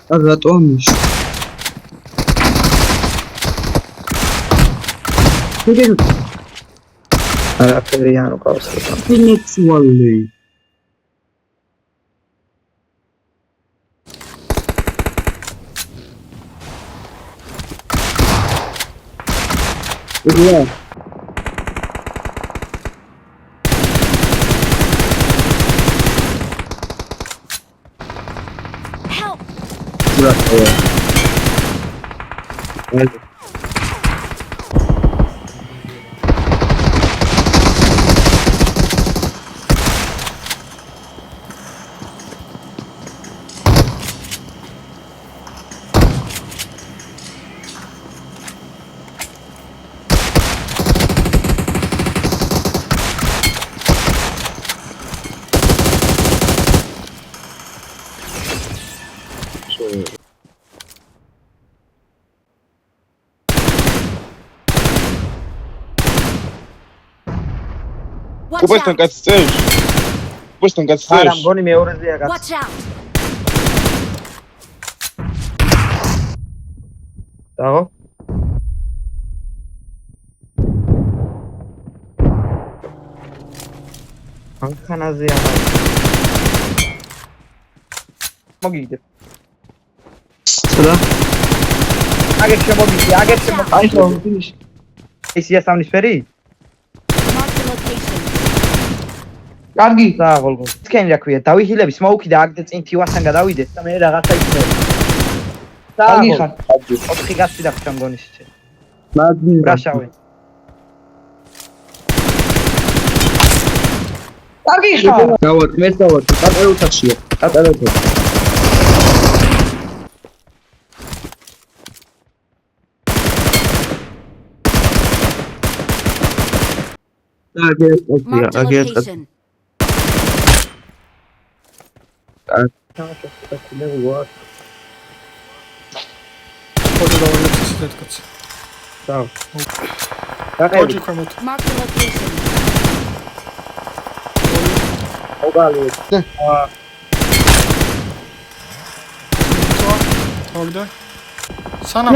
რატომ მიშ? არაფერი არ ყავს. ინექსუალი. Yeah. Help! Watch Ubestan out! katsej. Ubestan არა, katsej. მგონი მეორეზეა გაც. Watch out! დაღო. ანქანაზეა. მოგიგდე. რა? აგეთ შემოგიდი, აგეთ შემოგიდი. აი ხო, ფინიშ. ისია სამნისფერი? Mark the location. კარგი. დაღო. თქვენი რა ქვია, დავიჰილები სმოუკი და აგდე წინ თივასთან გადავიდეთ და მე რაღაცა იქნება. კარგი ხარ. 4 გასწი დაგჭამ მგონი შეჭე. მაგნი. რაშავე. კარგი ხარ. დავარ, მე დავარ. პატარა ოთახშია. პატარა ოთახი. Mark the location. გაყევი. Mark the location. მოგალი. თორდა სანამ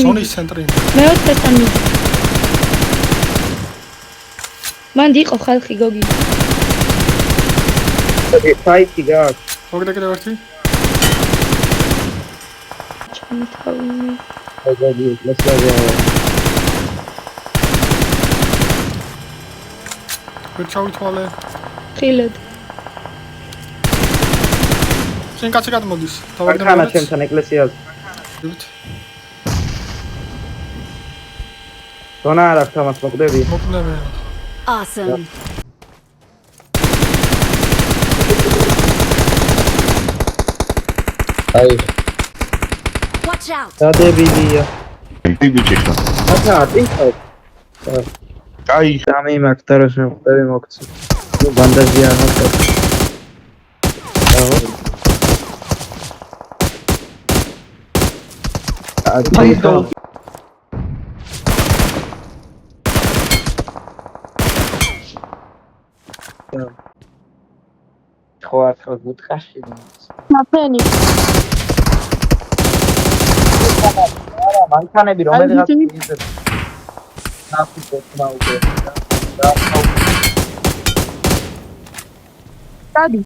სონის ცენტრი მეოთხე სამი მან იყო ხალხი გოგი საიტი გაკ. თორდა კიდევ ერთი ჩამთავინე აგადი, ლასაგია. ჩავითვალე ხილად შენ კაცი გადმოდის არქანა ჩემთან ეკლესიაზე. დონა არ აქვს ამას მოკვდები. მოკლები Awesome. აი, Watch out! დადებილია. Bibichika. აკა, ტინკო. Ai, სამი მაქვს და რა შემოყვები მოგცი. ნუ ბანდაჟი არ მაქვს. აი ხო. ხო ახლა გუთხაში. ნაფენი არა, მანქანები რომელიღაც ისეთ ნაფი პოტმა უკვე. დადი